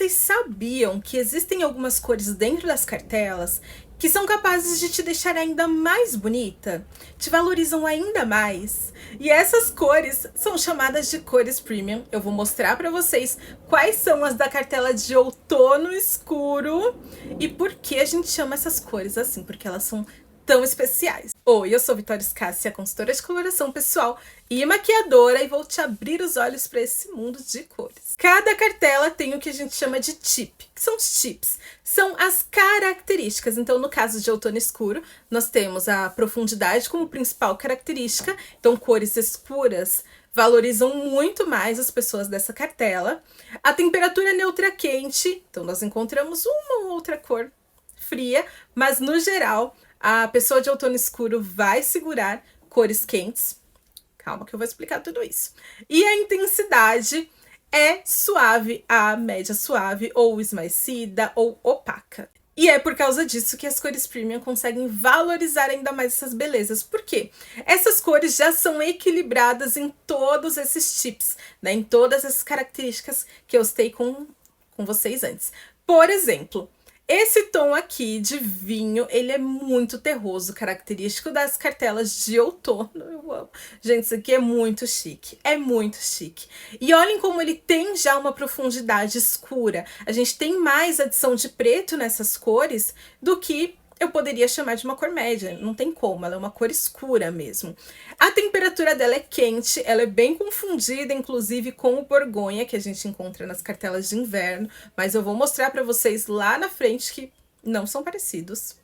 vocês sabiam que existem algumas cores dentro das cartelas que são capazes de te deixar ainda mais bonita? Te valorizam ainda mais? E essas cores são chamadas de cores premium. Eu vou mostrar para vocês quais são as da cartela de outono escuro e por que a gente chama essas cores assim, porque elas são tão especiais. Oi, eu sou Vitória Scassi, consultora de coloração pessoal e maquiadora, e vou te abrir os olhos para esse mundo de cores. Cada cartela tem o que a gente chama de tip, que são os tips, são as características. Então, no caso de outono escuro, nós temos a profundidade como principal característica, então cores escuras valorizam muito mais as pessoas dessa cartela. A temperatura neutra quente, então nós encontramos uma ou outra cor fria, mas no geral a pessoa de outono escuro vai segurar cores quentes. Calma que eu vou explicar tudo isso. E a intensidade é suave a média suave, ou esmaecida, ou opaca. E é por causa disso que as cores premium conseguem valorizar ainda mais essas belezas. Por quê? Essas cores já são equilibradas em todos esses tips, né? Em todas essas características que eu citei com vocês antes. Por exemplo, esse tom aqui de vinho, ele é muito terroso, característico das cartelas de outono. Eu amo. Gente, isso aqui é muito chique, é muito chique. E olhem como ele tem já uma profundidade escura. A gente tem mais adição de preto nessas cores do que eu poderia chamar de uma cor média. Não tem como, ela é uma cor escura mesmo. A temperatura dela é quente, ela é bem confundida, inclusive, com o borgonha, que a gente encontra nas cartelas de inverno, mas eu vou mostrar para vocês lá na frente que não são parecidos,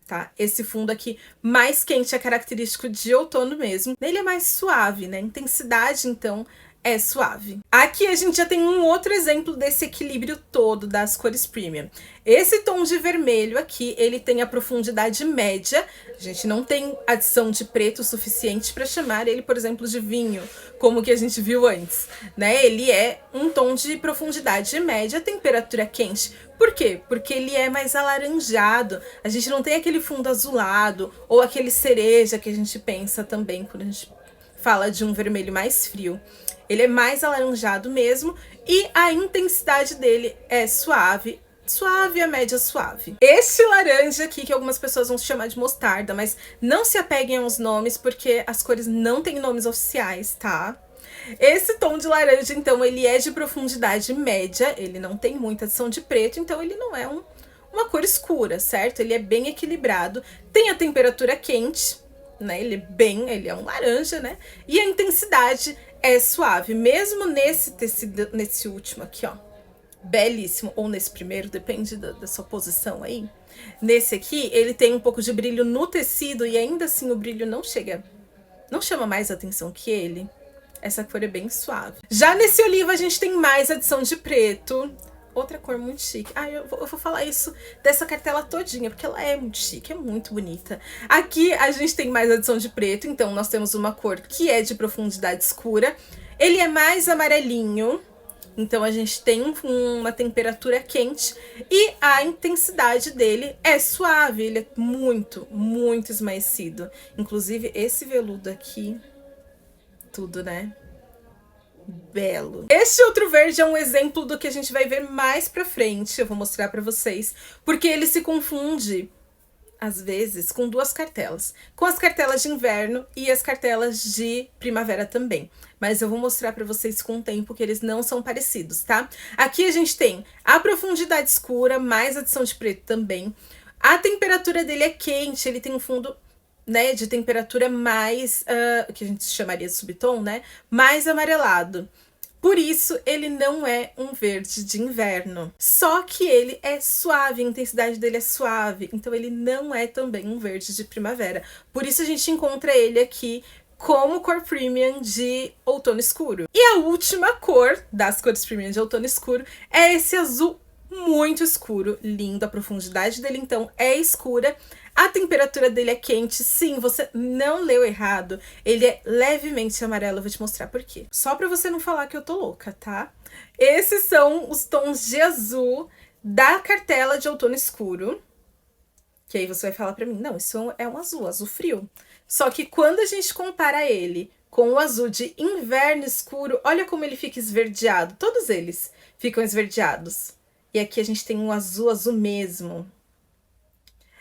tá? Esse fundo aqui mais quente é característico de outono mesmo. Ele é mais suave, né? Intensidade, então, é suave. Aqui a gente já tem um outro exemplo desse equilíbrio todo das cores premium. Esse tom de vermelho aqui, ele tem a profundidade média. A gente não tem adição de preto suficiente para chamar ele, por exemplo, de vinho, como que a gente viu antes, né? Ele é um tom de profundidade média, temperatura quente. Por quê? Porque ele é mais alaranjado. A gente não tem aquele fundo azulado ou aquele cereja que a gente pensa também quando a gente fala de um vermelho mais frio. Ele é mais alaranjado mesmo e a intensidade dele é suave. Suave a média suave. Este laranja aqui, que algumas pessoas vão chamar de mostarda, mas não se apeguem aos nomes porque as cores não têm nomes oficiais, tá? Esse tom de laranja, então, ele é de profundidade média, ele não tem muita adição de preto, então ele não é uma cor escura, certo? Ele é bem equilibrado, tem a temperatura quente, né? Ele é um laranja, né? E a intensidade é suave, mesmo nesse tecido, nesse último aqui, ó, belíssimo, ou nesse primeiro, depende da sua posição aí. Nesse aqui, ele tem um pouco de brilho no tecido e ainda assim o brilho não chama mais atenção que ele. Essa cor é bem suave. Já nesse oliva a gente tem mais adição de preto. Outra cor muito chique. Eu vou falar isso dessa cartela todinha, porque ela é muito chique, é muito bonita. Aqui a gente tem mais adição de preto, então nós temos uma cor que é de profundidade escura. Ele é mais amarelinho, então a gente tem uma temperatura quente. E a intensidade dele é suave, ele é muito, muito esmaecido. Inclusive esse veludo aqui, tudo, né? Belo. Este outro verde é um exemplo do que a gente vai ver mais pra frente. Eu vou mostrar pra vocês, porque ele se confunde às vezes com duas cartelas, com as cartelas de inverno e as cartelas de primavera também, mas eu vou mostrar pra vocês com o tempo que eles não são parecidos, tá? Aqui a gente tem a profundidade escura, mais adição de preto também. A temperatura dele é quente, ele tem um fundo, né, de temperatura mais, que a gente chamaria de subtom, né, mais amarelado. Por isso, ele não é um verde de inverno. Só que ele é suave, a intensidade dele é suave. Então, ele não é também um verde de primavera. Por isso, a gente encontra ele aqui como cor premium de outono escuro. E a última cor das cores premium de outono escuro é esse azul muito escuro, lindo. A profundidade dele, então, é escura. A temperatura dele é quente, sim, você não leu errado. Ele é levemente amarelo, eu vou te mostrar por quê. Só pra você não falar que eu tô louca, tá? Esses são os tons de azul da cartela de outono escuro. Que aí você vai falar pra mim, não, isso é um azul, azul frio. Só que quando a gente compara ele com o azul de inverno escuro, olha como ele fica esverdeado. Todos eles ficam esverdeados. E aqui a gente tem um azul, azul mesmo.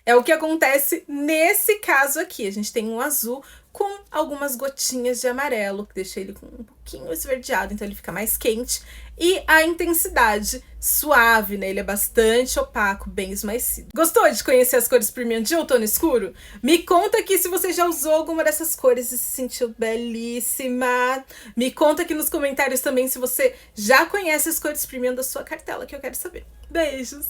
É o que acontece nesse caso aqui. A gente tem um azul com algumas gotinhas de amarelo, que deixa ele com um pouquinho esverdeado, então ele fica mais quente. E a intensidade suave, né? Ele é bastante opaco, bem esmaecido. Gostou de conhecer as cores premium de outono escuro? Me conta aqui se você já usou alguma dessas cores e se sentiu belíssima. Me conta aqui nos comentários também se você já conhece as cores premium da sua cartela, que eu quero saber. Beijos!